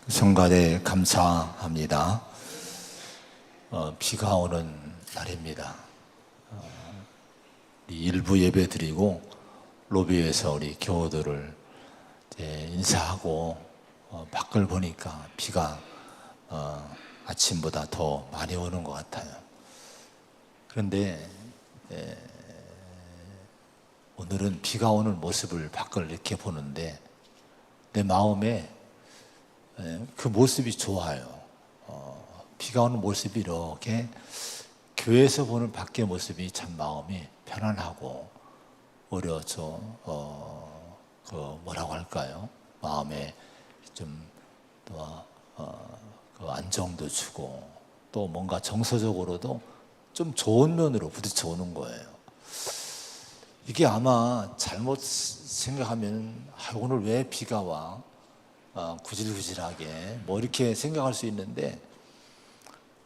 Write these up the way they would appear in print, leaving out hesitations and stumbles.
성가대 감사합니다. 비가 오는 날입니다. 일부 예배 드리고 로비에서 우리 교우들을 인사하고 밖을 보니까 비가 아침보다 더 많이 오는 것 같아요. 그런데 오늘은 비가 오는 모습을 밖을 이렇게 보는데 내 마음에 그 모습이 좋아요. 비가 오는 모습이 이렇게 교회에서 보는 밖의 모습이 참 마음이 편안하고 오히려 뭐라고 할까요? 마음에 좀 그 안정도 주고 또 뭔가 정서적으로도 좀 좋은 면으로 부딪혀 오는 거예요. 이게 아마 잘못 생각하면 오늘 왜 비가 와? 구질구질하게 뭐 이렇게 생각할 수 있는데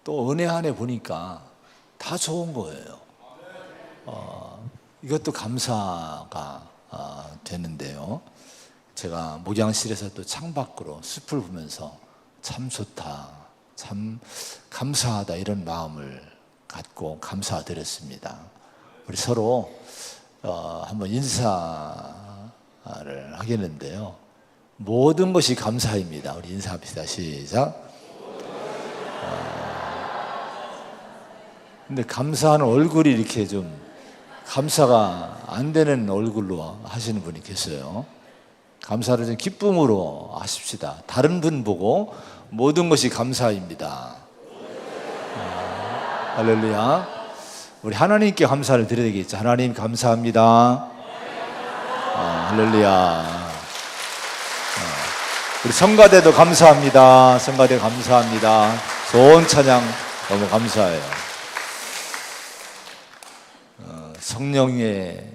또 은혜 안에 보니까 다 좋은 거예요. 이것도 감사가 되는데요. 제가 목양실에서 또 창밖으로 숲을 보면서 참 좋다, 참 감사하다 이런 마음을 갖고 감사드렸습니다. 우리 서로 한번 인사를 하겠는데요. 모든 것이 감사입니다. 우리 인사합시다. 시작. 근데 감사하는 얼굴이 이렇게 좀 감사가 안 되는 얼굴로 하시는 분이 계세요. 감사를 좀 기쁨으로 하십시다. 다른 분 보고 모든 것이 감사입니다. 할렐루야. 우리 하나님께 감사를 드려야 되겠죠. 하나님 감사합니다. 할렐루야. 우리 성가대도 감사합니다. 성가대 감사합니다. 좋은 찬양 너무 감사해요.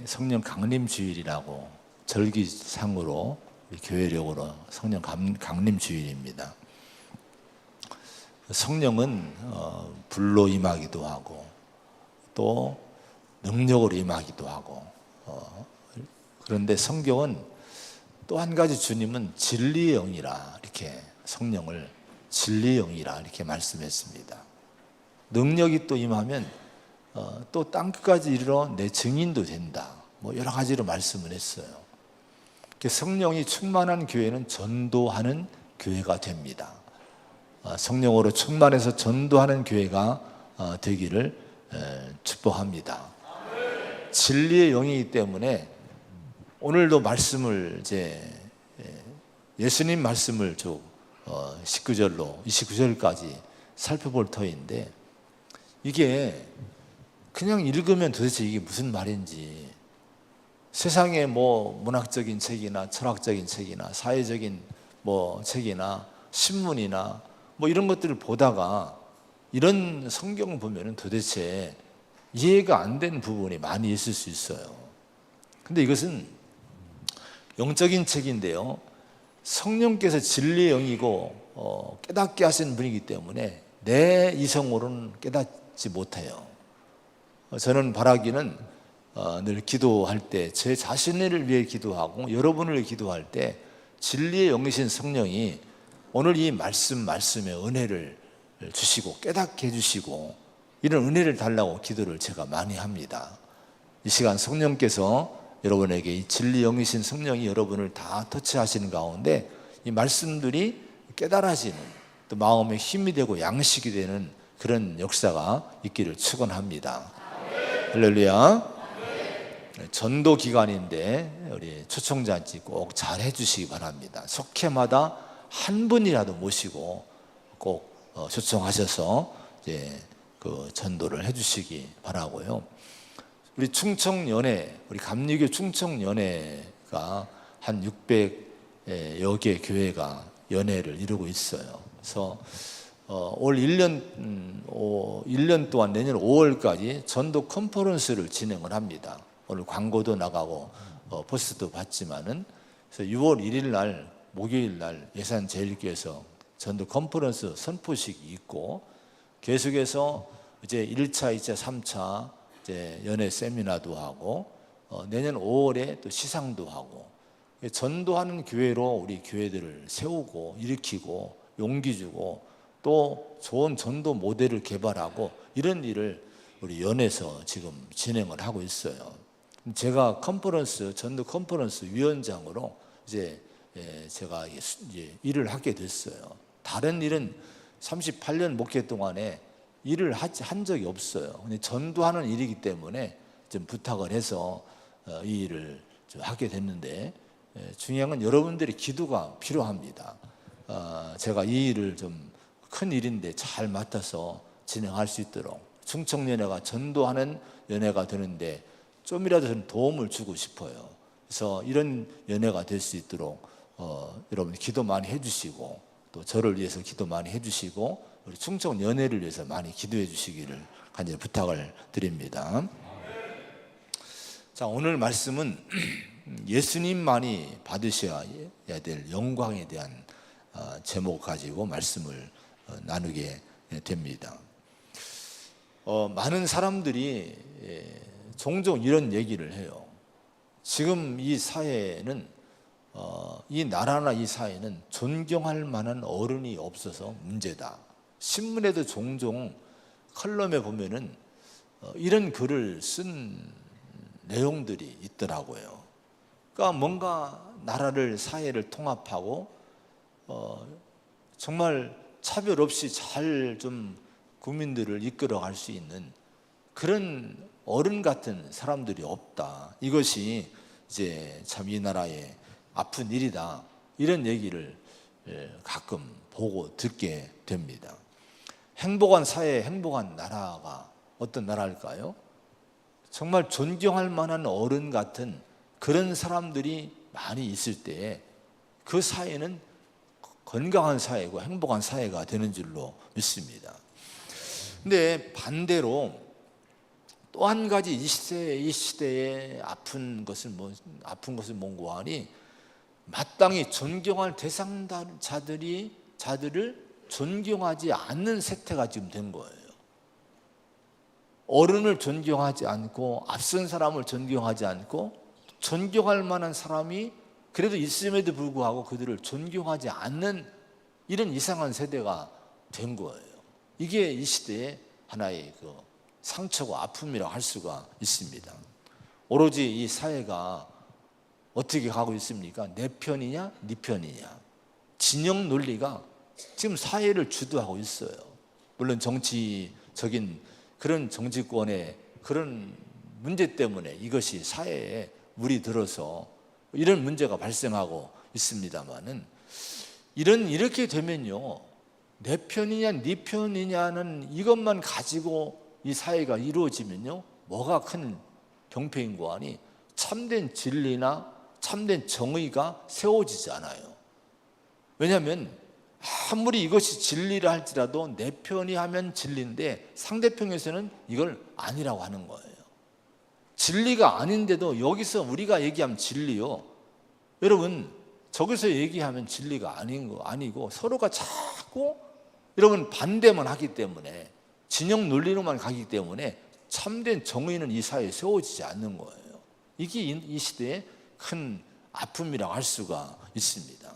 성령 강림 주일이라고 절기상으로 교회력으로 성령 강림 주일입니다. 성령은 불로 임하기도 하고 또 능력으로 임하기도 하고 그런데 성경은 또 한 가지 주님은 진리의 영이라 이렇게 성령을 진리의 영이라 이렇게 말씀했습니다. 능력이 또 임하면 또 땅끝까지 이르러 내 증인도 된다. 뭐 여러 가지로 말씀을 했어요. 성령이 충만한 교회는 전도하는 교회가 됩니다. 성령으로 충만해서 전도하는 교회가 되기를 축복합니다. 진리의 영이기 때문에 오늘도 말씀을 예수님 말씀을 19절로 29절까지 살펴볼 터인데 이게 그냥 읽으면 도대체 이게 무슨 말인지 세상의 뭐 문학적인 책이나 철학적인 책이나 사회적인 뭐 책이나 신문이나 뭐 이런 것들을 보다가 이런 성경을 보면 도대체 이해가 안 되는 부분이 많이 있을 수 있어요. 근데 이것은 영적인 책인데요. 성령께서 진리의 영이고 깨닫게 하시는 분이기 때문에 내 이성으로는 깨닫지 못해요. 저는 바라기는 늘 기도할 때 제 자신을 위해 기도하고 여러분을 위해 기도할 때 진리의 영이신 성령이 오늘 이 말씀에 은혜를 주시고 깨닫게 해주시고 이런 은혜를 달라고 기도를 제가 많이 합니다. 이 시간 성령께서 여러분에게 이 진리 영이신 성령이 여러분을 다 터치하시는 가운데 이 말씀들이 깨달아지는 또 마음에 힘이 되고 양식이 되는 그런 역사가 있기를 축원합니다. 할렐루야. 전도 기간인데 우리 초청잔치 꼭 잘 해주시기 바랍니다. 속회마다 한 분이라도 모시고 꼭 초청하셔서 그 전도를 해주시기 바라고요. 우리 충청연회, 우리 감리교 충청연회가 한 600여 개 교회가 연회를 이루고 있어요. 그래서 올 1년 동안 내년 5월까지 전도 컨퍼런스를 진행을 합니다. 오늘 광고도 나가고 포스트도 봤지만은 그래서 6월 1일 날 목요일 날 예산제일교회에서 전도 컨퍼런스 선포식이 있고 계속해서 이제 1차, 2차, 3차 연애 세미나도 하고 내년 5월에 또 시상도 하고 전도하는 교회로 우리 교회들을 세우고 일으키고 용기 주고 또 좋은 전도 모델을 개발하고 이런 일을 우리 연에서 지금 진행을 하고 있어요. 제가 전도 컨퍼런스 위원장으로 이제 제가 이제 일을 하게 됐어요. 다른 일은 38년 목회 동안에 일을 한 적이 없어요. 근데 전도하는 일이기 때문에 좀 부탁을 해서 이 일을 좀 하게 됐는데, 중요한 건 여러분들의 기도가 필요합니다. 제가 이 일을 좀 큰 일인데 잘 맡아서 진행할 수 있도록, 충청연회가 전도하는 연회가 되는데 좀이라도 저는 도움을 주고 싶어요. 그래서 이런 연회가 될 수 있도록 여러분 기도 많이 해주시고, 또 저를 위해서 기도 많이 해주시고, 우리 충청연회를 위해서 많이 기도해 주시기를 간절히 부탁을 드립니다. 자, 오늘 말씀은 예수님만이 받으셔야 될 영광에 대한 제목 가지고 말씀을 나누게 됩니다. 많은 사람들이 종종 이런 얘기를 해요. 지금 이 사회는 이 나라나 이 사회는 존경할 만한 어른이 없어서 문제다. 신문에도 종종 컬럼에 보면은 이런 글을 쓴 내용들이 있더라고요. 그러니까 뭔가 나라를, 사회를 통합하고 정말 차별 없이 잘 좀 국민들을 이끌어갈 수 있는 그런 어른 같은 사람들이 없다. 이것이 이제 참 이 나라의 아픈 일이다. 이런 얘기를 가끔 보고 듣게 됩니다. 행복한 사회, 행복한 나라가 어떤 나라일까요? 정말 존경할 만한 어른 같은 그런 사람들이 많이 있을 때에 그 사회는 건강한 사회고 행복한 사회가 되는 줄로 믿습니다. 근데 반대로 또 한 가지 이 시대에 아픈 것을 뭔고 하니, 마땅히 존경할 대상자들을 존경하지 않는 세태가 지금 된 거예요. 어른을 존경하지 않고, 앞선 사람을 존경하지 않고, 존경할 만한 사람이 그래도 있음에도 불구하고 그들을 존경하지 않는 이런 이상한 세대가 된 거예요. 이게 이 시대의 하나의 그 상처고 아픔이라고 할 수가 있습니다. 오로지 이 사회가 어떻게 가고 있습니까? 내 편이냐, 네 편이냐. 진영 논리가 지금 사회를 주도하고 있어요. 물론 정치적인 그런 정치권의 그런 문제 때문에 이것이 사회에 물이 들어서 이런 문제가 발생하고 있습니다만은, 이렇게 되면요, 내 편이냐 네 편이냐는 이것만 가지고 이 사회가 이루어지면요, 뭐가 큰 경패인고 하니 참된 진리나 참된 정의가 세워지지 않아요. 왜냐하면 아무리 이것이 진리라 할지라도 내 편이 하면 진리인데 상대편에서는 이걸 아니라고 하는 거예요. 진리가 아닌데도 여기서 우리가 얘기하면 진리요, 여러분 저기서 얘기하면 진리가 아니고 서로가 자꾸 여러분 반대만 하기 때문에, 진영 논리로만 가기 때문에 참된 정의는 이 사회에 세워지지 않는 거예요. 이게 이 시대의 큰 아픔이라고 할 수가 있습니다.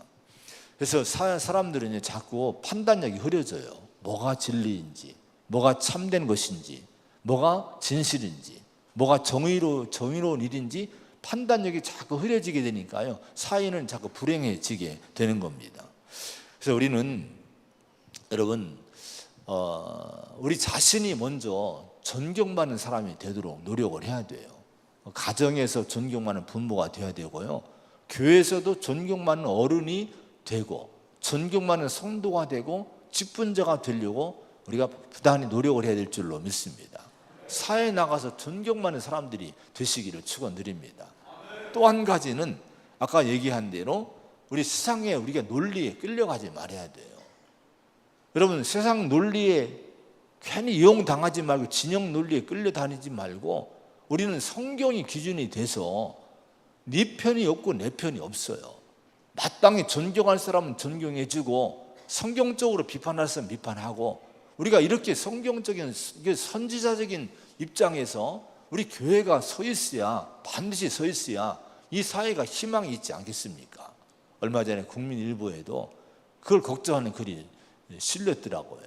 그래서 사람들은 자꾸 판단력이 흐려져요. 뭐가 진리인지, 뭐가 참된 것인지, 뭐가 진실인지, 뭐가 정의로운 일인지 판단력이 자꾸 흐려지게 되니까요, 사회는 자꾸 불행해지게 되는 겁니다. 그래서 우리는 여러분 우리 자신이 먼저 존경받는 사람이 되도록 노력을 해야 돼요. 가정에서 존경받는 부모가 되어야 되고요, 교회에서도 존경받는 어른이 되고 존경받는 성도가 되고 직분자가 되려고 우리가 부단히 노력을 해야 될 줄로 믿습니다. 사회에 나가서 존경받는 사람들이 되시기를 축원드립니다. 또 한 가지는 아까 얘기한 대로 우리 세상에 우리가 논리에 끌려가지 말아야 돼요. 여러분 세상 논리에 괜히 이용당하지 말고 진영 논리에 끌려다니지 말고, 우리는 성경이 기준이 돼서 네 편이 없고 내 편이 없어요. 마땅히 존경할 사람은 존경해주고 성경적으로 비판할 사람은 비판하고, 우리가 이렇게 성경적인 선지자적인 입장에서 우리 교회가 서 있어야, 반드시 서 있어야 이 사회가 희망이 있지 않겠습니까? 얼마 전에 국민일보에도 그걸 걱정하는 글이 실렸더라고요.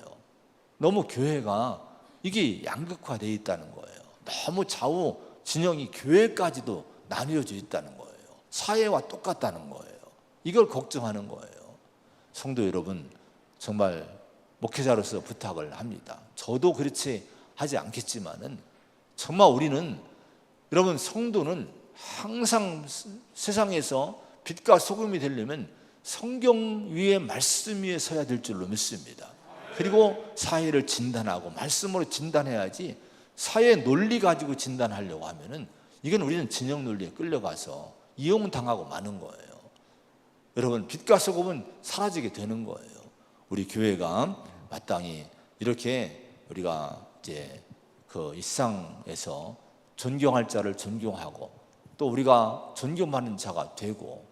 너무 교회가 이게 양극화되어 있다는 거예요. 너무 좌우 진영이 교회까지도 나뉘어져 있다는 거예요. 사회와 똑같다는 거예요. 이걸 걱정하는 거예요. 성도 여러분, 정말 목회자로서 부탁을 합니다. 저도 그렇지 하지 않겠지만은 정말 우리는, 여러분, 성도는 항상 세상에서 빛과 소금이 되려면 성경 위에 말씀 위에 서야 될 줄로 믿습니다. 그리고 사회를 진단하고 말씀으로 진단해야지, 사회 논리 가지고 진단하려고 하면은 이건 우리는 진영 논리에 끌려가서 이용당하고 마는 거예요. 여러분, 빛과 소금은 사라지게 되는 거예요. 우리 교회가 마땅히 이렇게 우리가 이제 그 일상에서 존경할 자를 존경하고 또 우리가 존경받는 자가 되고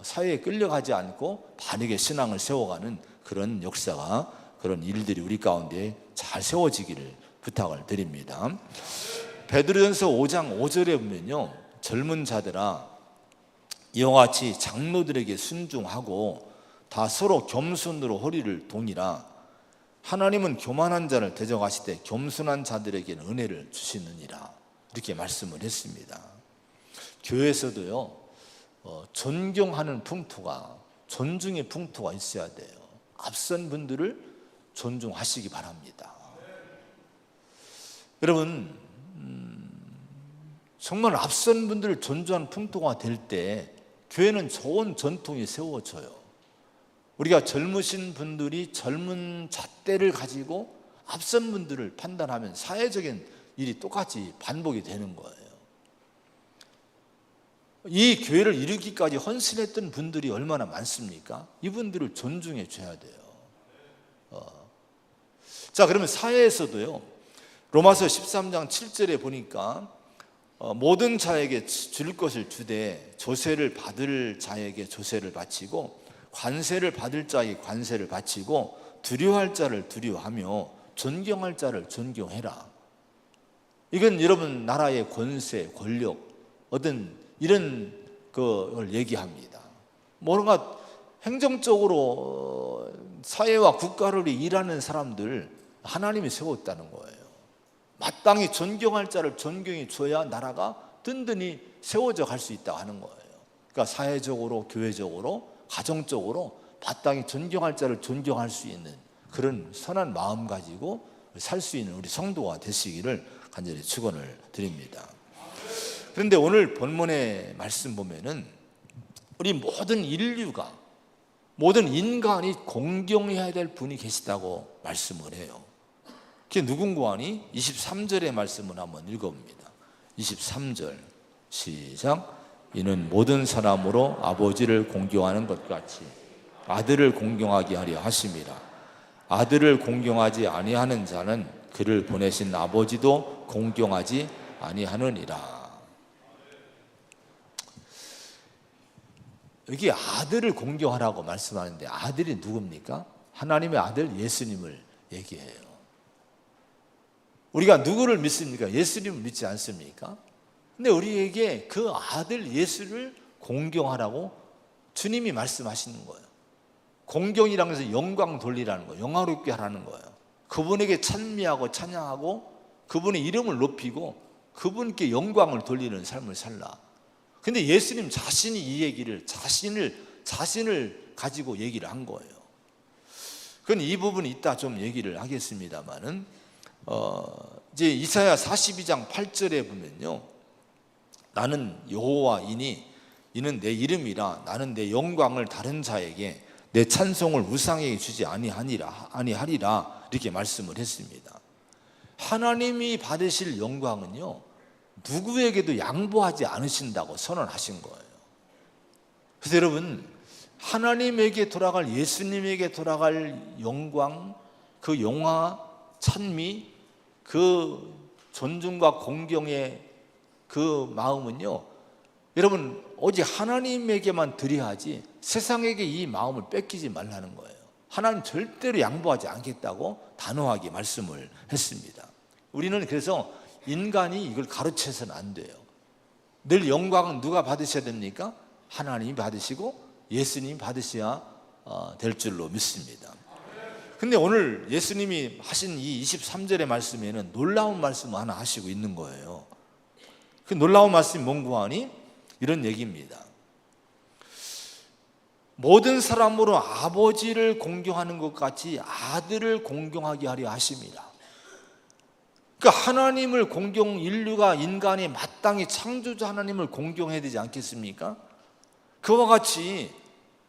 사회에 끌려가지 않고 바르게 신앙을 세워가는 그런 역사가, 그런 일들이 우리 가운데 잘 세워지기를 부탁을 드립니다. 베드로전서 5장 5절에 보면요, 젊은 자들아 이와 같이 장로들에게 순종하고 다 서로 겸손으로 허리를 동이라. 하나님은 교만한 자를 대적하시되 겸손한 자들에게는 은혜를 주시느니라. 이렇게 말씀을 했습니다. 교회에서도요, 존경하는 풍토가, 존중의 풍토가 있어야 돼요. 앞선 분들을 존중하시기 바랍니다. 여러분, 정말 앞선 분들을 존중하는 풍토가 될 때 교회는 좋은 전통이 세워져요. 우리가 젊으신 분들이 젊은 잣대를 가지고 앞선 분들을 판단하면 사회적인 일이 똑같이 반복이 되는 거예요. 이 교회를 이루기까지 헌신했던 분들이 얼마나 많습니까? 이분들을 존중해 줘야 돼요. 자, 그러면 사회에서도요, 로마서 13장 7절에 보니까 모든 자에게 줄 것을 주되 조세를 받을 자에게 조세를 바치고 관세를 받을 자에게 관세를 바치고 두려워할 자를 두려워하며 존경할 자를 존경해라. 이건 여러분 나라의 권세, 권력, 어떤 이런 걸 얘기합니다. 뭔가 행정적으로 사회와 국가를 일하는 사람들 하나님이 세웠다는 거예요. 마땅히 존경할 자를 존경해 줘야 나라가 든든히 세워져 갈 수 있다고 하는 거예요. 그러니까 사회적으로, 교회적으로, 가정적으로 마땅히 존경할 자를 존경할 수 있는 그런 선한 마음 가지고 살 수 있는 우리 성도가 되시기를 간절히 축원을 드립니다. 그런데 오늘 본문의 말씀 보면은 우리 모든 인류가, 모든 인간이 공경해야 될 분이 계시다고 말씀을 해요. 그게 누군가 하니 23절의 말씀을 한번 읽어봅니다. 23절 시작. 이는 모든 사람으로 아버지를 공경하는 것 같이 아들을 공경하게 하려 하심이라. 아들을 공경하지 아니하는 자는 그를 보내신 아버지도 공경하지 아니하느니라. 여기 아들을 공경하라고 말씀하는데 아들이 누굽니까? 하나님의 아들 예수님을 얘기해요. 우리가 누구를 믿습니까? 예수님을 믿지 않습니까? 근데 우리에게 그 아들 예수를 공경하라고 주님이 말씀하시는 거예요. 공경이라는 것은 영광 돌리라는 거예요. 영화롭게 하라는 거예요. 그분에게 찬미하고 찬양하고 그분의 이름을 높이고 그분께 영광을 돌리는 삶을 살라. 근데 예수님 자신이 이 얘기를 자신을 가지고 얘기를 한 거예요. 그건 이 부분이 이따 좀 얘기를 하겠습니다만은 이제 이사야 42장 8절에 보면요, 나는 여호와이니 이는 내 이름이라. 나는 내 영광을 다른 자에게 내 찬송을 우상에게 주지 아니하리라. 이렇게 말씀을 했습니다. 하나님이 받으실 영광은요, 누구에게도 양보하지 않으신다고 선언하신 거예요. 그래서 여러분, 하나님에게 돌아갈, 예수님에게 돌아갈 영광, 그 영화, 찬미, 그 존중과 공경의 그 마음은요, 여러분 오직 하나님에게만 드려야지 세상에게 이 마음을 뺏기지 말라는 거예요. 하나님 절대로 양보하지 않겠다고 단호하게 말씀을 했습니다. 우리는 그래서 인간이 이걸 가르쳐서는 안 돼요. 늘 영광은 누가 받으셔야 됩니까? 하나님이 받으시고 예수님이 받으셔야 될 줄로 믿습니다. 근데 오늘 예수님이 하신 이 23절의 말씀에는 놀라운 말씀 하나 하시고 있는 거예요. 그 놀라운 말씀이 뭔고 하니 이런 얘기입니다. 모든 사람으로 아버지를 공경하는 것 같이 아들을 공경하게 하려 하심이라. 그러니까 하나님을 인류가 인간이 마땅히 창조자 하나님을 공경해야 되지 않겠습니까? 그와 같이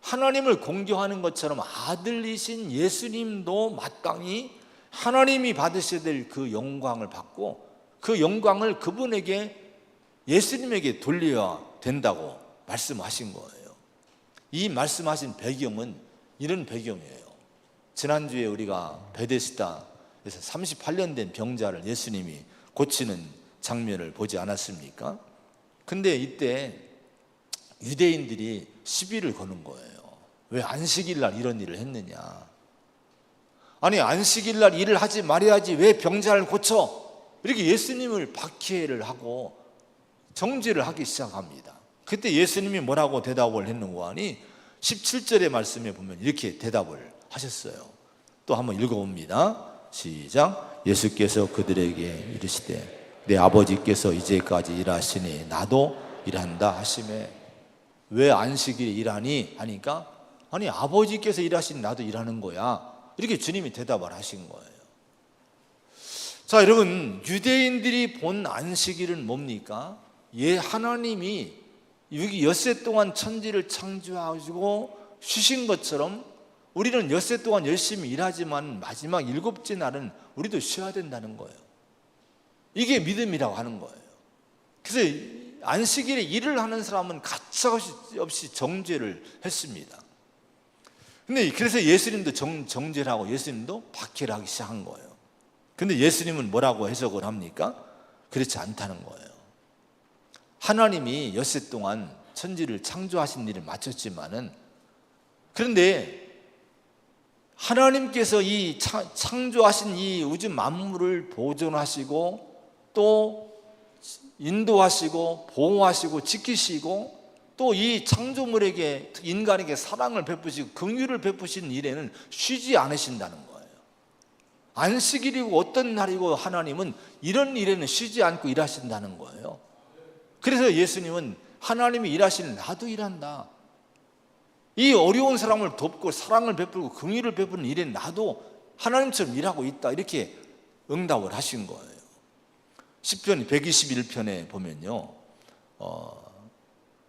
하나님을 공경하는 것처럼 아들이신 예수님도 마땅히 하나님이 받으셔야 될 그 영광을 받고 그 영광을 그분에게 예수님에게 돌려야 된다고 말씀하신 거예요. 이 말씀하신 배경은 이런 배경이에요. 지난주에 우리가 베데스다에서 38년 된 병자를 예수님이 고치는 장면을 보지 않았습니까? 근데 이때 유대인들이 시비를 거는 거예요. 왜 안식일 날 이런 일을 했느냐? 아니 안식일 날 일을 하지 말아야지 왜 병자를 고쳐? 이렇게 예수님을 박해를 하고 정죄를 하기 시작합니다. 그때 예수님이 뭐라고 대답을 했는가 하니 17절의 말씀에 보면 이렇게 대답을 하셨어요. 또 한번 읽어봅니다. 시작. 예수께서 그들에게 이르시되 내 아버지께서 이제까지 일하시니 나도 일한다 하시매. 왜 안식일에 일하니? 하니까 아니 아버지께서 일하시니 나도 일하는 거야. 이렇게 주님이 대답을 하신 거예요. 자 여러분, 유대인들이 본 안식일은 뭡니까? 하나님이 여기 엿새 동안 천지를 창조하시고 쉬신 것처럼 우리는 엿새 동안 열심히 일하지만 마지막 일곱째 날은 우리도 쉬어야 된다는 거예요. 이게 믿음이라고 하는 거예요. 그래서 안식일에 일을 하는 사람은 가차없이 정죄를 했습니다. 근데 그래서 예수님도 정죄를 하고 예수님도 박해를 하기 시작한 거예요. 근데 예수님은 뭐라고 해석을 합니까? 그렇지 않다는 거예요. 하나님이 엿새 동안 천지를 창조하신 일을 마쳤지만은, 그런데 하나님께서 이 창조하신 이 우주 만물을 보존하시고 또 인도하시고 보호하시고 지키시고 또 이 창조물에게 인간에게 사랑을 베푸시고 긍휼을 베푸신 일에는 쉬지 않으신다는 거예요. 안식일이고 어떤 날이고 하나님은 이런 일에는 쉬지 않고 일하신다는 거예요. 그래서 예수님은 하나님이 일하시는 나도 일한다. 이 어려운 사람을 돕고 사랑을 베풀고 긍휼을 베푸는 일에 나도 하나님처럼 일하고 있다. 이렇게 응답을 하신 거예요. 시편 121편에 보면요,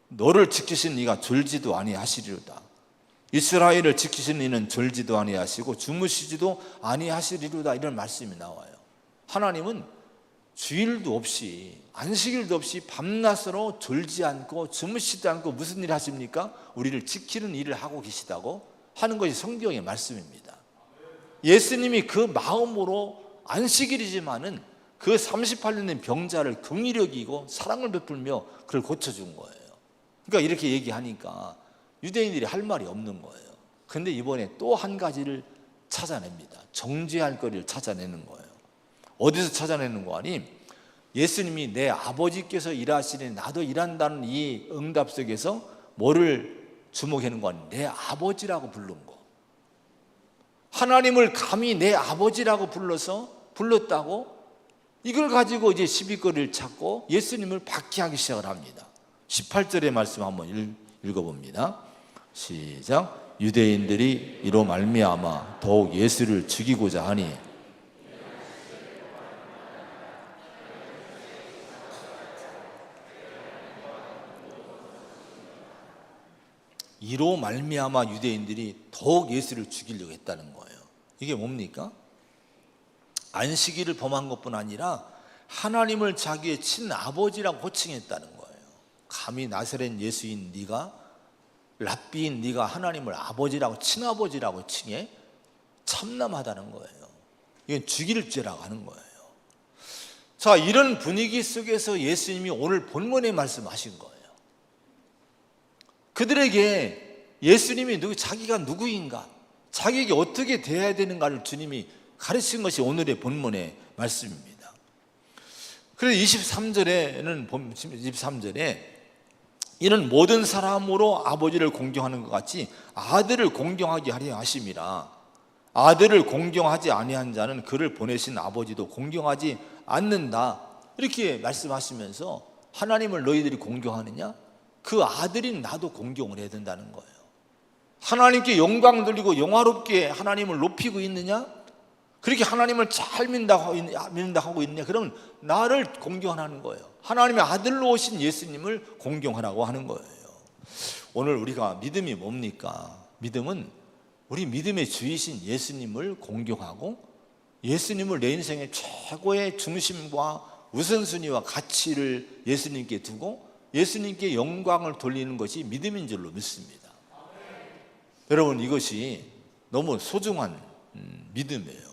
너를 지키신 이가 졸지도 아니하시리로다. 이스라엘을 지키신 이는 졸지도 아니하시고 주무시지도 아니하시리로다. 이런 말씀이 나와요. 하나님은 주일도 없이 안식일도 없이 밤낮으로 졸지 않고 주무시지 않고 무슨 일 하십니까? 우리를 지키는 일을 하고 계시다고 하는 것이 성경의 말씀입니다. 예수님이 그 마음으로 안식일이지만은 그 38년 된 병자를 긍휼히 여기고 사랑을 베풀며 그를 고쳐준 거예요. 그러니까 이렇게 얘기하니까 유대인들이 할 말이 없는 거예요. 그런데 이번에 또 한 가지를 찾아냅니다. 정죄할 거리를 찾아내는 거예요. 어디서 찾아내는 거 아니? 예수님이 내 아버지께서 일하시니 나도 일한다는 이 응답 속에서 뭐를 주목하는 거 아니? 내 아버지라고 부른 거. 하나님을 감히 내 아버지라고 불렀다고 이걸 가지고 이제 시비거리를 찾고 예수님을 박해하기 시작을 합니다. 18절의 말씀 한번 읽어봅니다. 시작. 유대인들이 이로 말미암아 더욱 예수를 죽이고자 하니 이로 말미암아 유대인들이 더욱 예수를 죽이려고 했다는 거예요. 이게 뭡니까? 안식일을 범한 것뿐 아니라 하나님을 자기의 친아버지라고 호칭했다는 거예요. 감히 나사렛 예수인 네가, 랍비인 네가 하나님을 아버지라고 친아버지라고 칭해? 참남하다는 거예요. 이건 죽일 죄라고 하는 거예요. 자, 이런 분위기 속에서 예수님이 오늘 본문에 말씀하신 거예요. 그들에게 예수님이 자기가 누구인가, 자기에게 어떻게 대해야 되는가를 주님이 가르친 것이 오늘의 본문의 말씀입니다. 그래서 23절에 이는 모든 사람으로 아버지를 공경하는 것 같이 아들을 공경하게 하려 하심이라. 아들을 공경하지 아니한 자는 그를 보내신 아버지도 공경하지 않는다. 이렇게 말씀하시면서 하나님을 너희들이 공경하느냐? 그 아들인 나도 공경을 해야 된다는 거예요. 하나님께 영광 돌리고 영화롭게 하나님을 높이고 있느냐? 그렇게 하나님을 잘 믿는다 하고 있느냐? 그러면 나를 공경하는 거예요. 하나님의 아들로 오신 예수님을 공경하라고 하는 거예요. 오늘 우리가 믿음이 뭡니까? 믿음은 우리 믿음의 주이신 예수님을 공경하고 예수님을 내 인생의 최고의 중심과 우선순위와 가치를 예수님께 두고 예수님께 영광을 돌리는 것이 믿음인 줄로 믿습니다. 여러분, 이것이 너무 소중한 믿음이에요.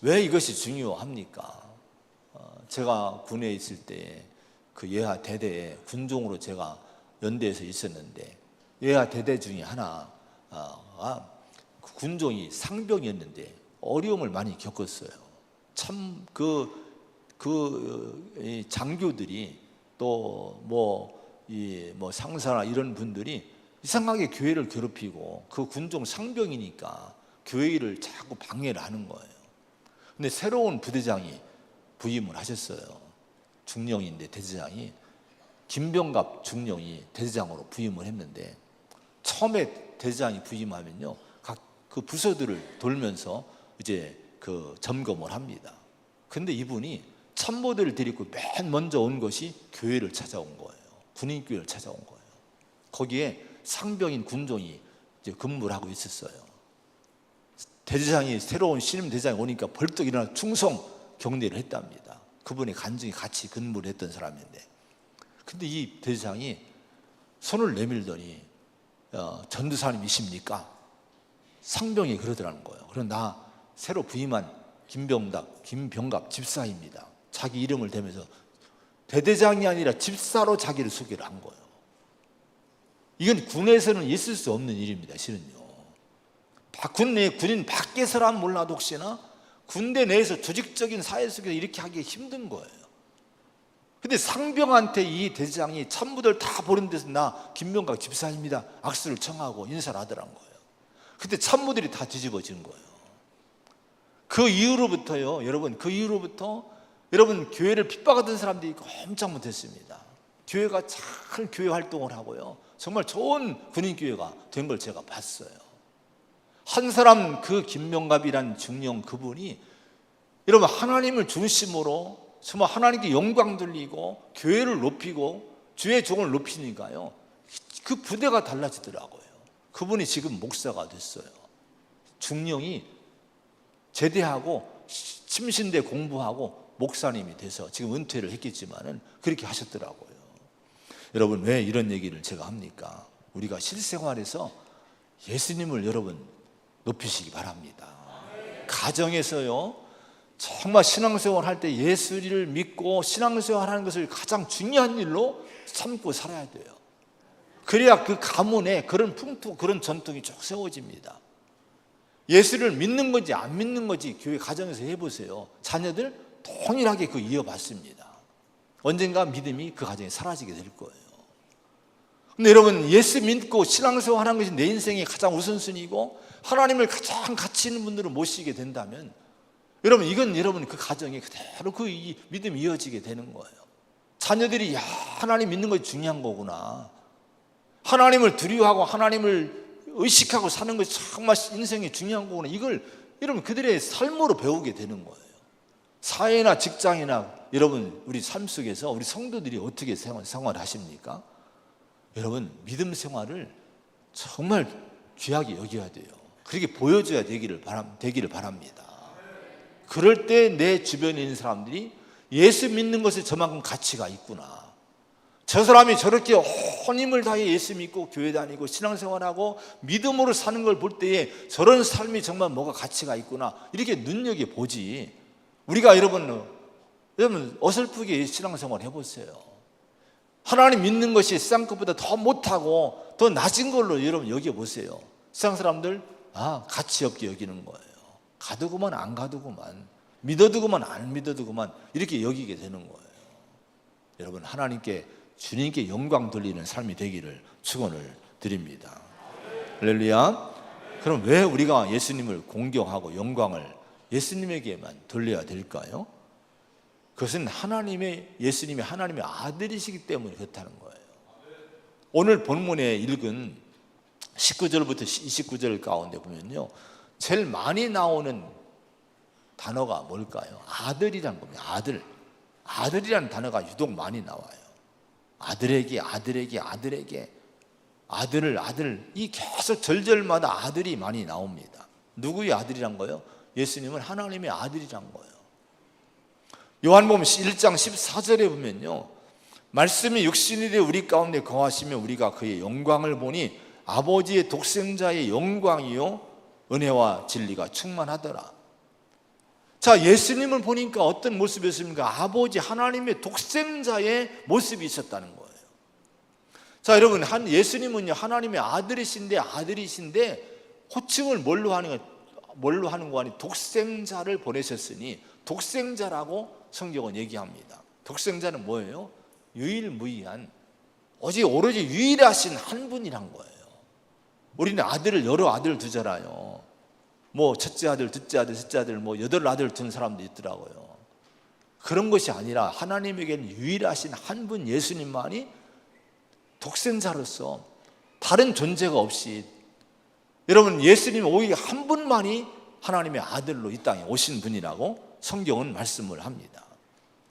왜 이것이 중요합니까? 제가 군에 있을 때 그 예하 대대에 군종으로 제가 연대에서 있었는데 예하 대대 중에 하나가 군종이 상병이었는데 어려움을 많이 겪었어요. 참 장교들이 또 뭐 상사나 이런 분들이 이상하게 교회를 괴롭히고 그 군종 상병이니까 교회 일을 자꾸 방해를 하는 거예요. 근데 새로운 부대장이 부임을 하셨어요. 중령인데 대대장이 김병갑 중령이 대대장으로 부임을 했는데 처음에 대대장이 부임하면요 각 그 부서들을 돌면서 이제 그 점검을 합니다. 근데 이분이 참모들을 데리고 맨 먼저 온 것이 교회를 찾아온 거예요. 군인교회를 찾아온 거예요. 거기에 상병인 군종이 이제 근무를 하고 있었어요. 대대장이 새로운 신임 대장이 오니까 벌떡 일어나 충성 경례를 했답니다. 그분이 간증히 같이 근무를 했던 사람인데, 근데 이 대대장이 손을 내밀더니 전도사님이십니까? 상병이 그러더라는 거예요. 그럼 나 새로 부임한 김병갑 집사입니다. 자기 이름을 대면서 대대장이 아니라 집사로 자기를 소개를 한 거예요. 이건 군에서는 있을 수 없는 일입니다. 실은요. 군인 밖에서란 몰라도 혹시나 군대 내에서 조직적인 사회 속에서 이렇게 하기 힘든 거예요. 근데 상병한테 이 대장이 참모들 다 보는 데서 나 김병갑 집사입니다 악수를 청하고 인사를 하더란 거예요. 그때 참모들이 다 뒤집어지는 거예요. 그 이후로부터요, 여러분, 여러분 교회를 핍박하던 사람들이 엄청 못했습니다. 교회가 잘 교회 활동을 하고요, 정말 좋은 군인교회가 된 걸 제가 봤어요. 한 사람, 그 김명갑이란 중령 그분이 여러분 하나님을 중심으로 정말 하나님께 영광 돌리고 교회를 높이고 주의 종을 높이니까요, 그 부대가 달라지더라고요. 그분이 지금 목사가 됐어요. 중령이 제대하고 침신대 공부하고 목사님이 돼서 지금 은퇴를 했겠지만은 그렇게 하셨더라고요. 여러분, 왜 이런 얘기를 제가 합니까? 우리가 실생활에서 예수님을 여러분 높이시기 바랍니다. 가정에서요, 정말 신앙생활 할 때 예수를 믿고 신앙생활 하는 것을 가장 중요한 일로 삼고 살아야 돼요. 그래야 그 가문에 그런 풍토, 그런 전통이 쭉 세워집니다. 예수를 믿는 건지 안 믿는 건지 교회 가정에서 해보세요. 자녀들 동일하게 그 이어받습니다. 언젠가 믿음이 그 가정에 사라지게 될 거예요. 근데 여러분, 예수 믿고 신앙생활 하는 것이 내 인생의 가장 우선순위고 하나님을 가장 가치 있는 분들을 모시게 된다면 여러분, 이건 여러분 그 가정에 그대로 그 믿음이 이어지게 되는 거예요. 자녀들이 하나님 믿는 것이 중요한 거구나, 하나님을 두려워하고 하나님을 의식하고 사는 것이 정말 인생이 중요한 거구나, 이걸 여러분 그들의 삶으로 배우게 되는 거예요. 사회나 직장이나 여러분 우리 삶 속에서 우리 성도들이 어떻게 생활하십니까? 여러분, 믿음 생활을 정말 귀하게 여겨야 돼요. 그렇게 보여줘야 되기를 바랍니다. 그럴 때 내 주변에 있는 사람들이 예수 믿는 것에 저만큼 가치가 있구나, 저 사람이 저렇게 온 힘을 다해 예수 믿고 교회 다니고 신앙생활하고 믿음으로 사는 걸 볼 때에 저런 삶이 정말 뭐가 가치가 있구나, 이렇게 눈여겨보지. 우리가 여러분 어설프게 신앙생활 해보세요. 하나님 믿는 것이 세상 것보다 더 못하고 더 낮은 걸로 여러분 여겨보세요. 세상 사람들 가치 없게 여기는 거예요. 가두고만 안 가두고만, 믿어두고만 안 믿어두고만 이렇게 여기게 되는 거예요. 여러분, 하나님께 주님께 영광 돌리는 삶이 되기를 축원을 드립니다. 할렐루야. 그럼 왜 우리가 예수님을 공경하고 영광을 예수님에게만 돌려야 될까요? 그것은 예수님이 하나님의 아들이시기 때문에 그렇다는 거예요. 오늘 본문에 읽은 19절부터 29절 가운데 보면요, 제일 많이 나오는 단어가 뭘까요? 아들이라는 겁니다. 아들이라는 단어가 유독 많이 나와요. 아들에게 아들, 이 계속 절절마다 아들이 많이 나옵니다. 누구의 아들이란 거예요? 예수님은 하나님의 아들이란 거예요. 요한복음 1장 14절에 보면요, 말씀이 육신이 되어 우리 가운데 거하시며 우리가 그의 영광을 보니 아버지의 독생자의 영광이요 은혜와 진리가 충만하더라. 자, 예수님을 보니까 어떤 모습이었습니까? 아버지 하나님의 독생자의 모습이 있었다는 거예요. 자, 여러분, 예수님은요 하나님의 아들이신데 호칭을 뭘로 하는 거 아니 독생자를 보내셨으니 독생자라고 성경은 얘기합니다. 독생자는 뭐예요? 유일무이한, 오로지 유일하신 한 분이란 거예요. 우리는 아들을 여러 아들 두잖아요. 뭐 첫째 아들, 둘째 아들, 셋째 아들, 뭐 8아들 둔 사람도 있더라고요. 그런 것이 아니라 하나님에게는 유일하신 한 분 예수님만이 독생자로서 다른 존재가 없이, 여러분, 예수님 오히려 한 분만이 하나님의 아들로 이 땅에 오신 분이라고 성경은 말씀을 합니다.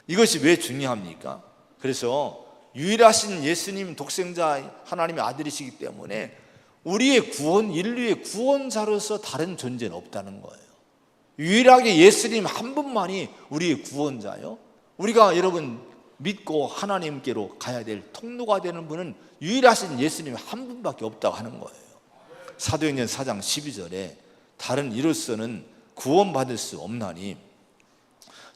이것이 왜 중요합니까? 그래서 유일하신 예수님 독생자 하나님의 아들이시기 때문에 우리의 구원, 인류의 구원자로서 다른 존재는 없다는 거예요. 유일하게 예수님 한 분만이 우리의 구원자요. 우리가 여러분 믿고 하나님께로 가야 될 통로가 되는 분은 유일하신 예수님 한 분밖에 없다고 하는 거예요. 사도행전 4장 12절에 다른 이로서는 구원받을 수 없나니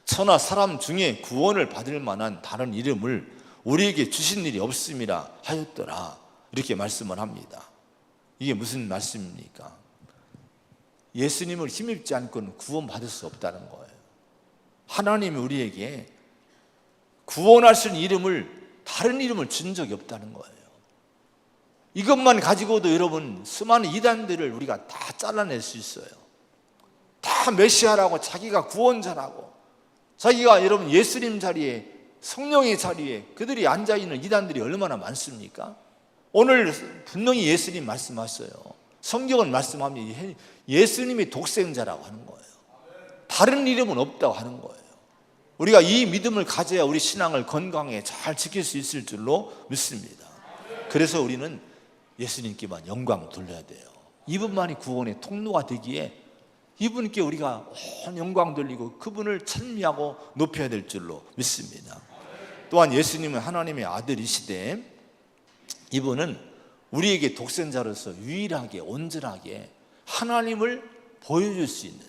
천하 사람 중에 구원을 받을 만한 다른 이름을 우리에게 주신 일이 없음이라 하였더라. 이렇게 말씀을 합니다. 이게 무슨 말씀입니까? 예수님을 힘입지 않고는 구원받을 수 없다는 거예요. 하나님이 우리에게 구원할 수 있는 이름을, 다른 이름을 준 적이 없다는 거예요. 이것만 가지고도 여러분 수많은 이단들을 우리가 다 잘라낼 수 있어요. 다 메시아라고, 자기가 구원자라고, 자기가 여러분 예수님 자리에, 성령의 자리에 그들이 앉아있는 이단들이 얼마나 많습니까? 오늘 분명히 예수님 말씀하셨어요. 성경은 말씀합니다. 예수님이 독생자라고 하는 거예요. 다른 이름은 없다고 하는 거예요. 우리가 이 믿음을 가져야 우리 신앙을 건강하게 잘 지킬 수 있을 줄로 믿습니다. 그래서 우리는 예수님께만 영광을 돌려야 돼요. 이분만이 구원의 통로가 되기에 이분께 우리가 온 영광 돌리고 그분을 찬미하고 높여야 될 줄로 믿습니다. 또한 예수님은 하나님의 아들이시되 이분은 우리에게 독생자로서 유일하게, 온전하게 하나님을 보여줄 수 있는,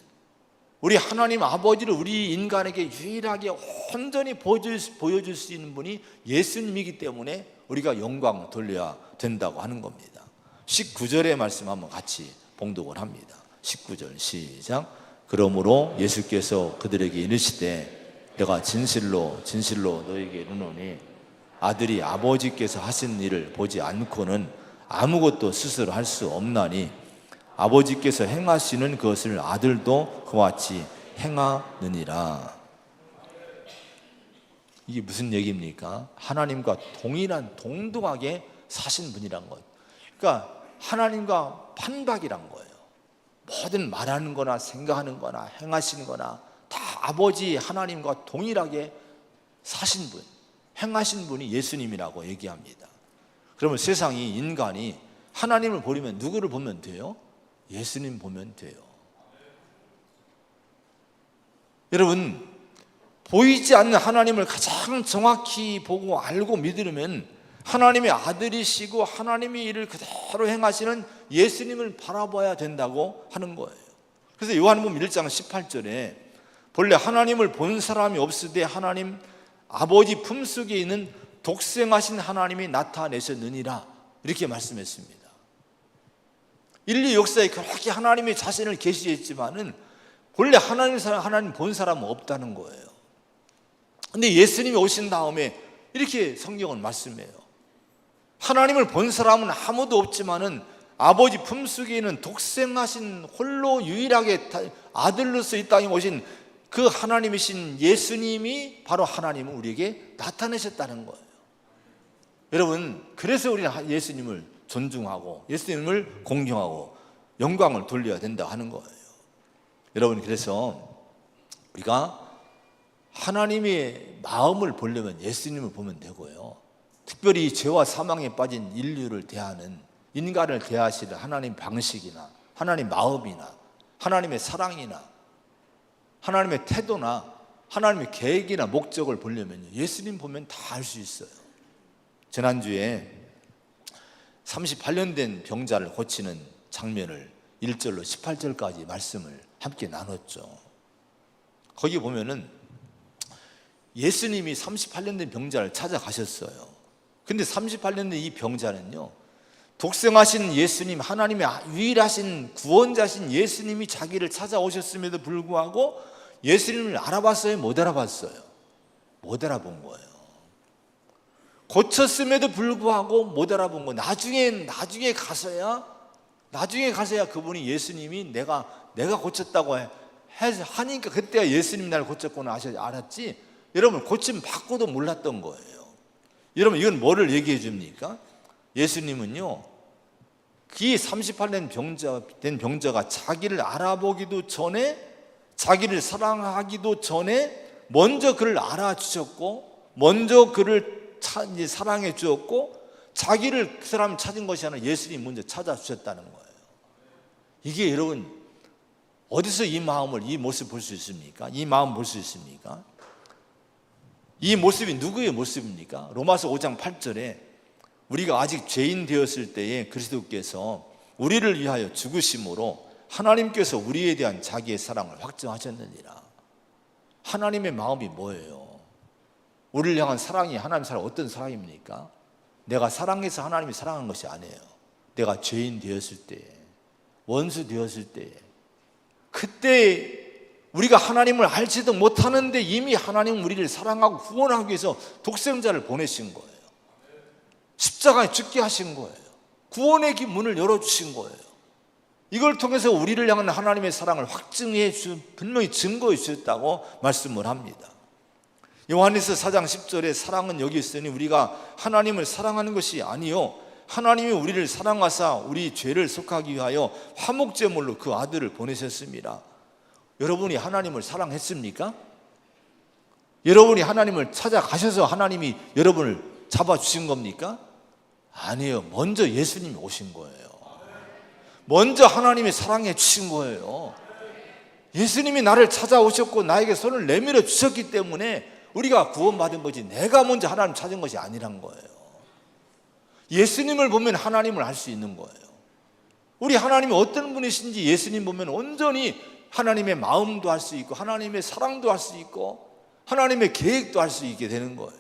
우리 하나님 아버지를 우리 인간에게 유일하게 온전히 보여줄 수 있는 분이 예수님이기 때문에 우리가 영광을 돌려야 된다고 하는 겁니다. 19절의 말씀 한번 같이 봉독을 합니다. 19절 시작. 그러므로 예수께서 그들에게 이르시되 내가 진실로 너희에게 이르노니 아들이 아버지께서 하신 일을 보지 않고는 아무것도 스스로 할 수 없나니 아버지께서 행하시는 것을 아들도 그와 같이 행하느니라. 이게 무슨 얘기입니까? 하나님과 동등하게 사신 분이란 거예요. 그러니까 하나님과 판박이란 거예요. 모든 말하는 거나 생각하는 거나 행하시는 거나 다 아버지 하나님과 동일하게 사신 분, 행하신 분이 예수님이라고 얘기합니다. 그러면 세상이, 인간이 하나님을 보려면 누구를 보면 돼요? 예수님 보면 돼요. 여러분, 보이지 않는 하나님을 가장 정확히 보고 알고 믿으려면 하나님의 아들이시고 하나님의 일을 그대로 행하시는 예수님을 바라봐야 된다고 하는 거예요. 그래서 요한복음 1장 18절에 본래 하나님을 본 사람이 없으되 하나님 아버지 품속에 있는 독생하신 하나님이 나타내셨느니라, 이렇게 말씀했습니다. 인류 역사에 그렇게 하나님의 자신을 계시했지만은 본래 하나님 본 사람은 없다는 거예요. 근데 예수님이 오신 다음에 이렇게 성경은 말씀해요. 하나님을 본 사람은 아무도 없지만은 아버지 품속에 있는 독생하신 홀로 유일하게 아들로서 이 땅에 오신 그 하나님이신 예수님이 바로 하나님은 우리에게 나타내셨다는 거예요. 여러분, 그래서 우리는 예수님을 존중하고 예수님을 공경하고 영광을 돌려야 된다 하는 거예요. 여러분, 그래서 우리가 하나님의 마음을 보려면 예수님을 보면 되고요, 특별히 죄와 사망에 빠진 인류를 대하는, 인간을 대하시는 하나님 방식이나 하나님 마음이나 하나님의 사랑이나 하나님의 태도나 하나님의 계획이나 목적을 보려면 예수님 보면 다 알 수 있어요. 지난주에 38년 된 병자를 고치는 장면을 1절로 18절까지 말씀을 함께 나눴죠. 거기 보면은 예수님이 38년 된 병자를 찾아가셨어요. 근데 38년 된 이 병자는요, 독생하신 예수님, 하나님의 유일하신 구원자신 예수님이 자기를 찾아오셨음에도 불구하고 예수님을 알아봤어요? 못 알아봤어요? 못 알아본 거예요. 고쳤음에도 불구하고 못 알아본 거예요. 나중에 가서야 그분이 예수님이 내가 고쳤다고 하니까 그때야 예수님이 나를 고쳤구나 알았지, 여러분 고침 받고도 몰랐던 거예요. 여러분, 이건 뭐를 얘기해 줍니까? 예수님은요, 이 38년 된 병자가 자기를 알아보기도 전에, 자기를 사랑하기도 전에 먼저 그를 알아주셨고, 먼저 그를 사랑해 주었고, 자기를 그 사람 찾은 것이 아니라 예수님 먼저 찾아주셨다는 거예요. 이게 여러분, 어디서 이 모습 볼 수 있습니까? 이 마음 볼 수 있습니까? 이 모습이 누구의 모습입니까? 로마서 5장 8절에 우리가 아직 죄인 되었을 때에 그리스도께서 우리를 위하여 죽으심으로 하나님께서 우리에 대한 자기의 사랑을 확증하셨느니라. 하나님의 마음이 뭐예요? 우리를 향한 사랑이, 하나님 사랑 어떤 사랑입니까? 내가 사랑해서 하나님이 사랑한 것이 아니에요. 내가 죄인 되었을 때, 원수 되었을 때, 그때 우리가 하나님을 알지도 못하는데 이미 하나님은 우리를 사랑하고 구원하기 위해서 독생자를 보내신 거예요. 십자가에 죽게 하신 거예요. 구원의 문을 열어주신 거예요. 이걸 통해서 우리를 향한 하나님의 사랑을 확증해 주신, 분명히 증거해 주셨다고 말씀을 합니다. 요한일서 4장 10절에 사랑은 여기 있으니 우리가 하나님을 사랑하는 것이 아니요 하나님이 우리를 사랑하사 우리 죄를 속하기 위하여 화목제물로 그 아들을 보내셨습니다. 여러분이 하나님을 사랑했습니까? 여러분이 하나님을 찾아가셔서 하나님이 여러분을 잡아주신 겁니까? 아니에요. 먼저 예수님이 오신 거예요. 먼저 하나님이 사랑해 주신 거예요. 예수님이 나를 찾아오셨고 나에게 손을 내밀어 주셨기 때문에 우리가 구원받은 거지, 내가 먼저 하나님 찾은 것이 아니란 거예요. 예수님을 보면 하나님을 알 수 있는 거예요. 우리 하나님이 어떤 분이신지 예수님 보면 온전히 하나님의 마음도 알 수 있고 하나님의 사랑도 알 수 있고 하나님의 계획도 알 수 있게 되는 거예요.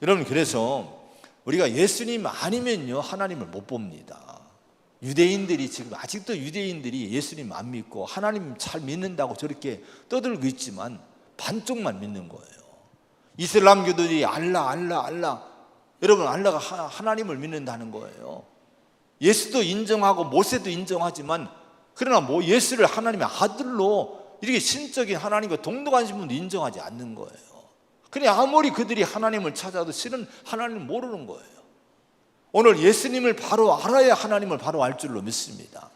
여러분, 그래서 우리가 예수님 아니면요 하나님을 못 봅니다. 유대인들이 지금 아직도 유대인들이 예수님 안 믿고 하나님 잘 믿는다고 저렇게 떠들고 있지만 반쪽만 믿는 거예요. 이슬람교들이 알라, 여러분, 알라가 하나님을 믿는다는 거예요. 예수도 인정하고 모세도 인정하지만, 그러나 예수를 하나님의 아들로 이렇게 신적인 하나님과 동등하신 분도 인정하지 않는 거예요. 그냥 아무리 그들이 하나님을 찾아도 실은 하나님을 모르는 거예요. 오늘 예수님을 바로 알아야 하나님을 바로 알 줄로 믿습니다.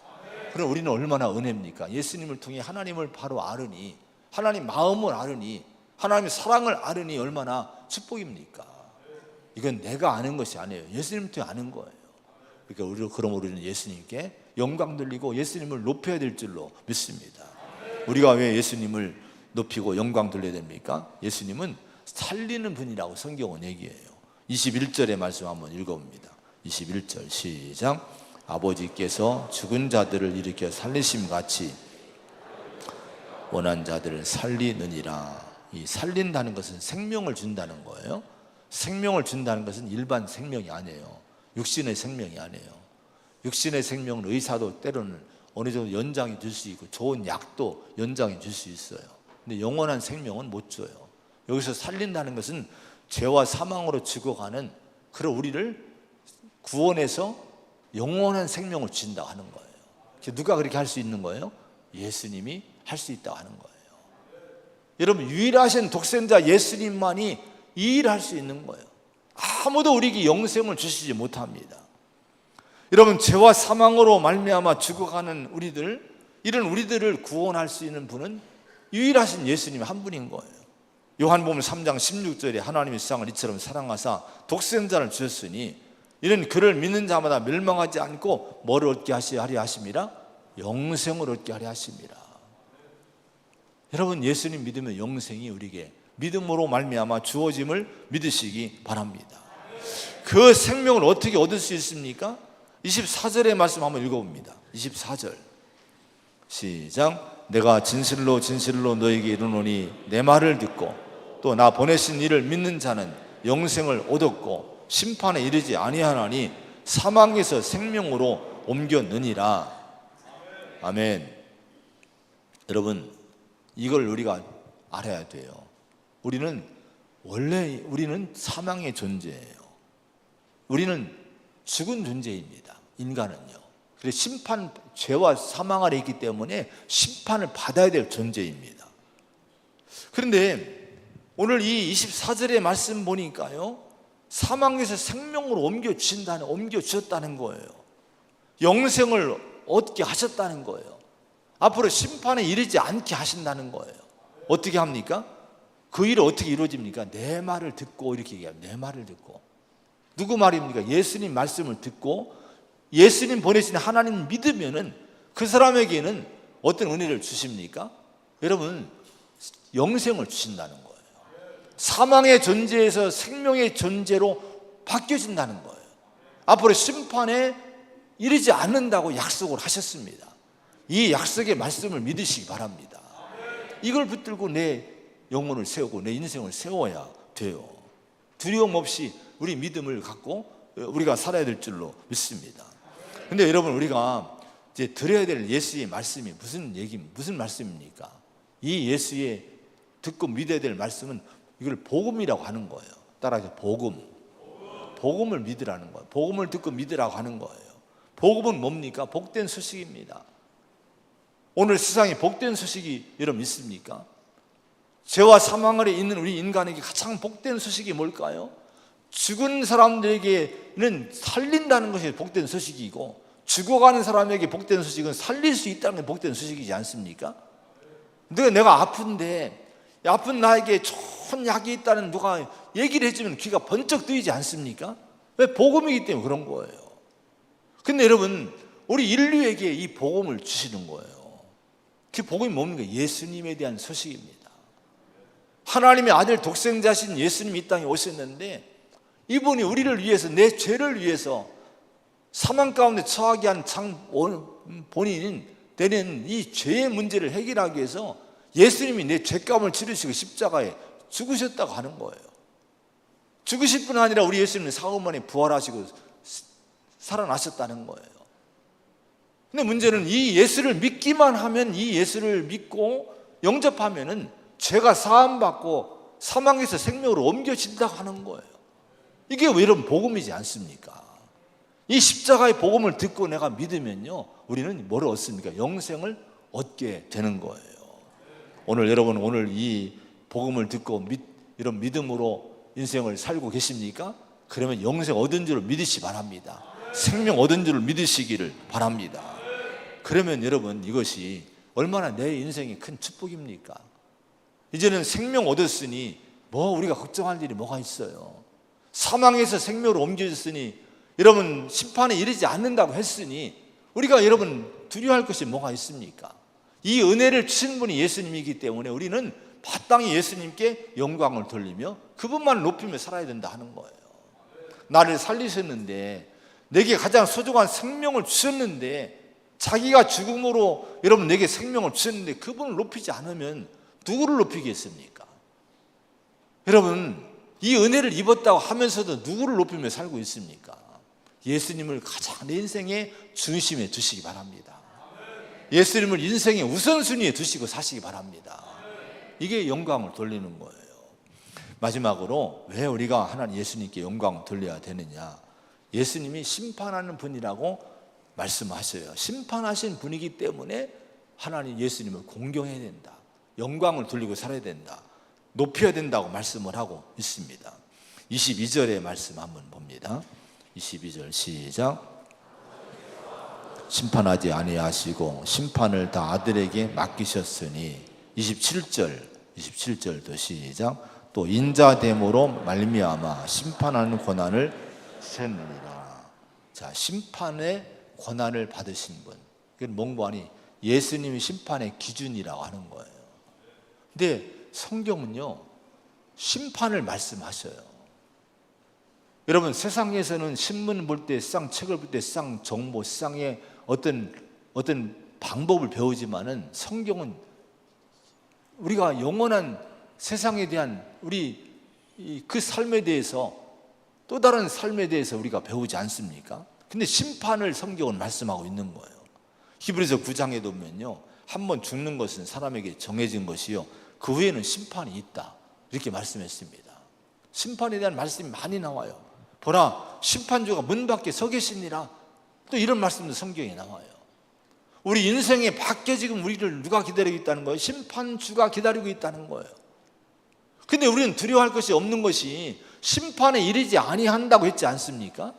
그럼 우리는 얼마나 은혜입니까? 예수님을 통해 하나님을 바로 알으니, 하나님 마음을 알으니, 하나님의 사랑을 알으니 얼마나 축복입니까? 이건 내가 아는 것이 아니에요. 예수님 통해 아는 거예요. 그러니까 우리는 예수님께 영광 돌리고 예수님을 높여야 될 줄로 믿습니다. 우리가 왜 예수님을 높이고 영광 돌려야 됩니까? 예수님은 살리는 분이라고 성경은 얘기해요. 21절의 말씀 한번 읽어봅니다. 21절 시작. 아버지께서 죽은 자들을 일으켜 살리심 같이 원한 자들을 살리느니라. 이 살린다는 것은 생명을 준다는 거예요. 생명을 준다는 것은 일반 생명이 아니에요. 육신의 생명이 아니에요. 육신의 생명은 의사도 때로는 어느 정도 연장이 될 수 있고 좋은 약도 연장이 될 수 있어요. 근데 영원한 생명은 못 줘요. 여기서 살린다는 것은 죄와 사망으로 죽어가는 그런 우리를 구원해서 영원한 생명을 주신다고 하는 거예요. 누가 그렇게 할 수 있는 거예요? 예수님이 할 수 있다고 하는 거예요. 여러분, 유일하신 독생자 예수님만이 이 일을 할 수 있는 거예요. 아무도 우리에게 영생을 주시지 못합니다. 여러분, 죄와 사망으로 말미암아 죽어가는 이런 우리들을 구원할 수 있는 분은 유일하신 예수님 한 분인 거예요. 요한복음 3장 16절에 하나님이 세상을 이처럼 사랑하사 독생자를 주셨으니 이는 그를 믿는 자마다 멸망하지 않고 뭐를 얻게 하려 하심이라? 영생을 얻게 하려 하심이라. 여러분, 예수님 믿으면 영생이 우리에게 믿음으로 말미암아 주어짐을 믿으시기 바랍니다. 그 생명을 어떻게 얻을 수 있습니까? 24절의 말씀 한번 읽어봅니다. 24절 시작. 내가 진실로 진실로 너에게 이르노니 내 말을 듣고 또 나 보내신 이를 믿는 자는 영생을 얻었고 심판에 이르지 아니하나니 사망에서 생명으로 옮겼느니라. 아멘. 여러분, 이걸 우리가 알아야 돼요. 우리는 사망의 존재예요. 우리는 죽은 존재입니다. 인간은요. 그래서 죄와 사망 아래 있기 때문에 심판을 받아야 될 존재입니다. 그런데 오늘 이 24절의 말씀 보니까요, 사망에서 생명으로 옮겨주셨다는 거예요. 영생을 얻게 하셨다는 거예요. 앞으로 심판에 이르지 않게 하신다는 거예요. 어떻게 합니까? 그 일이 어떻게 이루어집니까? 내 말을 듣고, 이렇게 얘기해요. 내 말을 듣고. 누구 말입니까? 예수님 말씀을 듣고 예수님 보내신 하나님 믿으면은 그 사람에게는 어떤 은혜를 주십니까? 여러분, 영생을 주신다는 거예요. 사망의 존재에서 생명의 존재로 바뀌어진다는 거예요. 앞으로 심판에 이르지 않는다고 약속을 하셨습니다. 이 약속의 말씀을 믿으시기 바랍니다. 이걸 붙들고 내 영혼을 세우고 내 인생을 세워야 돼요. 두려움 없이 우리 믿음을 갖고 우리가 살아야 될 줄로 믿습니다. 근데 여러분, 우리가 이제 들어야 될 예수의 말씀이 무슨 말씀입니까? 이 예수의 듣고 믿어야 될 말씀은 이걸 복음이라고 하는 거예요. 따라서 복음을 믿으라는 거예요. 복음을 듣고 믿으라고 하는 거예요. 복음은 뭡니까? 복된 소식입니다. 오늘 세상에 복된 소식이 여러분 있습니까? 죄와 사망 아래 있는 우리 인간에게 가장 복된 소식이 뭘까요? 죽은 사람들에게는 살린다는 것이 복된 소식이고, 죽어가는 사람에게 복된 소식은 살릴 수 있다는 게 복된 소식이지 않습니까? 내가 아픈데 아픈 나에게 좋은 약이 있다는 누가 얘기를 해주면 귀가 번쩍 뜨이지 않습니까? 왜? 복음이기 때문에 그런 거예요. 근데 여러분, 우리 인류에게 이 복음을 주시는 거예요. 그 복음이 뭡니까? 예수님에 대한 소식입니다. 하나님의 아들 독생자신 예수님이 이 땅에 오셨는데, 이분이 우리를 위해서, 내 죄를 위해서 사망 가운데 처하게 한 본인인 되는 이 죄의 문제를 해결하기 위해서 예수님이 내 죄값을 치르시고 십자가에 죽으셨다고 하는 거예요. 죽으실 뿐 아니라 우리 예수님은 사흘 만에 부활하시고 살아나셨다는 거예요. 근데 문제는 이 예수를 믿기만 하면, 이 예수를 믿고 영접하면은 죄가 사함받고 사망에서 생명으로 옮겨진다고 하는 거예요. 이게 왜 이런 복음이지 않습니까? 이 십자가의 복음을 듣고 내가 믿으면요, 우리는 뭐를 얻습니까? 영생을 얻게 되는 거예요. 오늘 여러분, 오늘 이 복음을 듣고 이런 믿음으로 인생을 살고 계십니까? 그러면 영생 얻은 줄을 믿으시기 바랍니다. 생명 얻은 줄을 믿으시기를 바랍니다. 그러면 여러분, 이것이 얼마나 내 인생이 큰 축복입니까? 이제는 생명 얻었으니 우리가 걱정할 일이 뭐가 있어요? 사망에서 생명으로 옮겨졌으니, 여러분 심판에 이르지 않는다고 했으니 우리가 여러분 두려워할 것이 뭐가 있습니까? 이 은혜를 주신 분이 예수님이기 때문에 우리는 마땅히 예수님께 영광을 돌리며 그분만을 높이며 살아야 된다 하는 거예요. 나를 살리셨는데, 내게 가장 소중한 생명을 주셨는데, 자기가 죽음으로 여러분 내게 생명을 주셨는데 그분을 높이지 않으면 누구를 높이겠습니까? 여러분, 이 은혜를 입었다고 하면서도 누구를 높이며 살고 있습니까? 예수님을 가장 내 인생의 중심에 두시기 바랍니다. 예수님을 인생의 우선순위에 두시고 사시기 바랍니다. 이게 영광을 돌리는 거예요. 마지막으로 왜 우리가 하나님 예수님께 영광 돌려야 되느냐? 예수님이 심판하는 분이라고 말씀하셔요. 심판하신 분이기 때문에 하나님 예수님을 공경해야 된다. 영광을 돌리고 살아야 된다. 높여야 된다고 말씀을 하고 있습니다. 22절의 말씀 한번 봅니다. 22절 시작. 심판하지 아니하시고 심판을 다 아들에게 맡기셨으니 27절도 시작. 또 인자됨으로 말미암아 심판하는 권한을 주셨느니라. 자, 심판의 권한을 받으신 분, 그건 뭔고 하니 예수님이 심판의 기준이라고 하는 거예요. 근데 성경은요 심판을 말씀하셔요. 여러분, 세상에서는 신문 볼 때, 세상 책을 볼 때, 세상 정보, 세상의 어떤 방법을 배우지만은 성경은 우리가 영원한 세상에 대한 우리 그 삶에 대해서, 또 다른 삶에 대해서 우리가 배우지 않습니까? 근데 심판을 성경은 말씀하고 있는 거예요. 히브리서 9장에 보면요, 한 번 죽는 것은 사람에게 정해진 것이요 그 후에는 심판이 있다, 이렇게 말씀했습니다. 심판에 대한 말씀이 많이 나와요. 보라, 심판주가 문 밖에 서 계시니라, 또 이런 말씀도 성경에 나와요. 우리 인생의 밖에 지금 우리를 누가 기다리고 있다는 거예요? 심판주가 기다리고 있다는 거예요. 근데 우리는 두려워할 것이 없는 것이 심판에 이르지 아니한다고 했지 않습니까?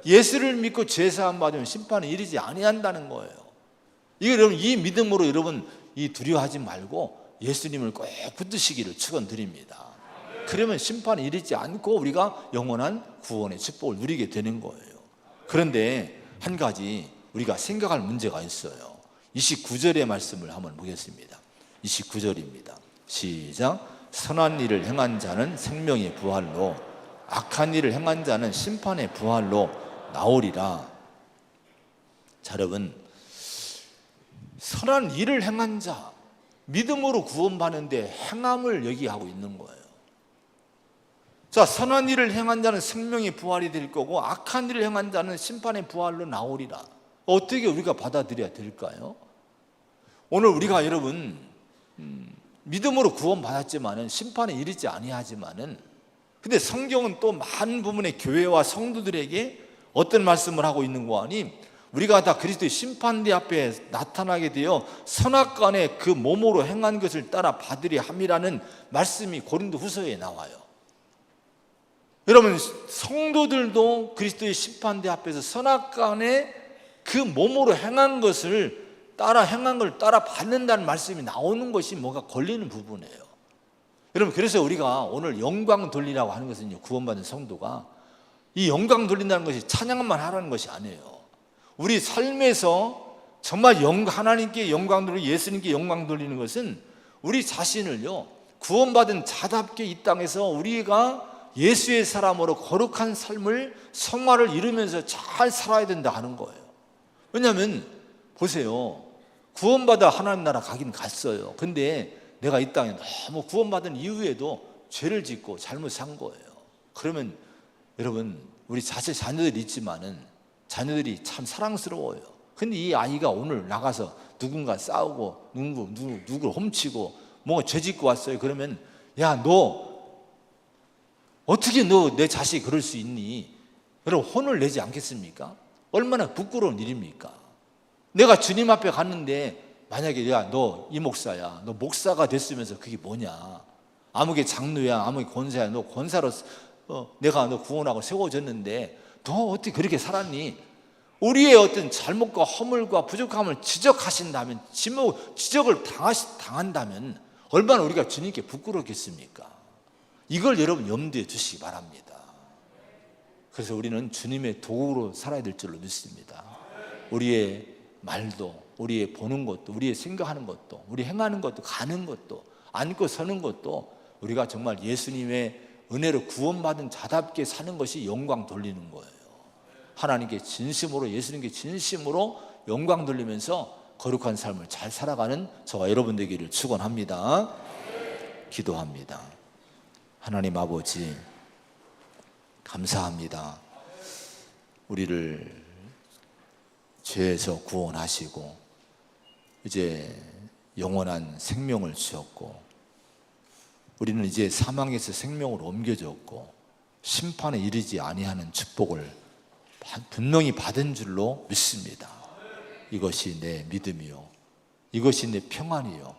예수를 믿고 죄사함 받으면 심판에 이르지 아니한다는 거예요. 여러분, 이 믿음으로 여러분 이 두려워하지 말고 예수님을 꼭 붙드시기를 축원드립니다. 그러면 심판에 이르지 않고 우리가 영원한 구원의 축복을 누리게 되는 거예요. 그런데 한 가지 우리가 생각할 문제가 있어요. 29절의 말씀을 한번 보겠습니다. 29절입니다. 시작. 선한 일을 행한 자는 생명의 부활로, 악한 일을 행한 자는 심판의 부활로 나오리라. 자, 여러분, 선한 일을 행한 자, 믿음으로 구원받는데 행함을 얘기하고 있는 거예요. 자, 선한 일을 행한 자는 생명의 부활이 될 거고 악한 일을 행한 자는 심판의 부활로 나오리라. 어떻게 우리가 받아들여야 될까요? 오늘 우리가 여러분 믿음으로 구원받았지만은 심판에 이르지 아니하지만은, 근데 성경은 또 많은 부분의 교회와 성도들에게 어떤 말씀을 하고 있는 거 아니? 우리가 다 그리스도의 심판대 앞에 나타나게 되어 선악간에 그 몸으로 행한 것을 따라 받으리 함이라는 말씀이 고린도후서에 나와요. 여러분, 성도들도 그리스도의 심판대 앞에서 선악간에 그 몸으로 행한 것을 행한 걸 따라 받는다는 말씀이 나오는 것이 뭔가 걸리는 부분이에요. 여러분, 그래서 우리가 오늘 영광 돌리라고 하는 것은요, 구원받은 성도가 이 영광 돌린다는 것이 찬양만 하라는 것이 아니에요. 우리 삶에서 정말 하나님께 영광 돌리고 예수님께 영광 돌리는 것은 우리 자신을요, 구원받은 자답게 이 땅에서 우리가 예수의 사람으로 거룩한 삶을, 성화를 이루면서 잘 살아야 된다 하는 거예요. 왜냐하면 보세요, 구원받아 하나님 나라 가긴 갔어요. 근데 내가 이 땅에 너무 구원받은 이후에도 죄를 짓고 잘못 산 거예요. 그러면 여러분, 우리 자녀들이 있지만은 자녀들이 참 사랑스러워요. 근데 이 아이가 오늘 나가서 누군가 싸우고 누구를 훔치고 뭔가 죄 짓고 왔어요. 그러면 야, 너 어떻게 내 자식이 그럴 수 있니? 여러분, 혼을 내지 않겠습니까? 얼마나 부끄러운 일입니까? 내가 주님 앞에 갔는데 만약에 야, 너 이 목사야, 너 목사가 됐으면서 그게 뭐냐? 아무개 장로야, 아무개 권사야, 너 권사로 내가 너 구원하고 세워졌는데 너 어떻게 그렇게 살았니? 우리의 어떤 잘못과 허물과 부족함을 지적하신다면, 지적을 당한다면 얼마나 우리가 주님께 부끄럽겠습니까? 이걸 여러분 염두에 두시기 바랍니다. 그래서 우리는 주님의 도구로 살아야 될 줄로 믿습니다. 우리의 말도, 우리의 보는 것도, 우리의 생각하는 것도, 우리 행하는 것도, 가는 것도, 앉고 서는 것도 우리가 정말 예수님의 은혜로 구원받은 자답게 사는 것이 영광 돌리는 거예요. 하나님께 진심으로, 예수님께 진심으로 영광 돌리면서 거룩한 삶을 잘 살아가는 저와 여러분 되기를 축원합니다. 기도합니다. 하나님 아버지, 감사합니다. 우리를 죄에서 구원하시고 이제 영원한 생명을 주셨고 우리는 이제 사망에서 생명으로 옮겨졌고 심판에 이르지 아니하는 축복을 분명히 받은 줄로 믿습니다. 이것이 내 믿음이요, 이것이 내 평안이요,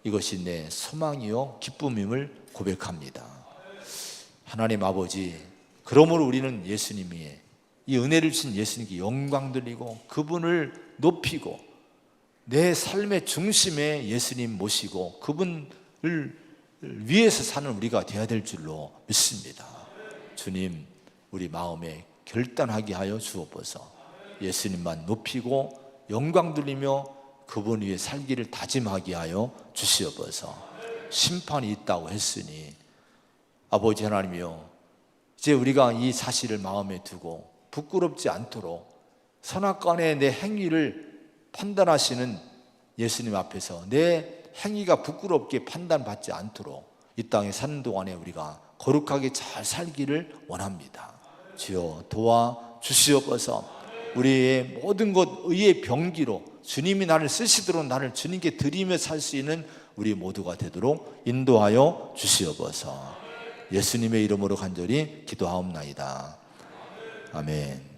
이것이 내 소망이요 기쁨임을 고백합니다. 하나님 아버지, 그러므로 우리는 예수님이, 이 은혜를 주신 예수님께 영광 돌리고 그분을 높이고 내 삶의 중심에 예수님 모시고 그분을 위해서 사는 우리가 되어야 될 줄로 믿습니다. 주님, 우리 마음에 결단하게 하여 주옵소서. 예수님만 높이고 영광 돌리며 그분 위에 살기를 다짐하게 하여 주시옵소서. 심판이 있다고 했으니 아버지 하나님이여, 이제 우리가 이 사실을 마음에 두고 부끄럽지 않도록 선악간의 내 행위를 판단하시는 예수님 앞에서 내 행위가 부끄럽게 판단받지 않도록 이 땅에 사는 동안에 우리가 거룩하게 잘 살기를 원합니다. 주여 도와 주시옵소서. 우리의 모든 것 의의 병기로 주님이 나를 쓰시도록 나를 주님께 드리며 살 수 있는 우리 모두가 되도록 인도하여 주시옵소서. 예수님의 이름으로 간절히 기도하옵나이다. 아멘.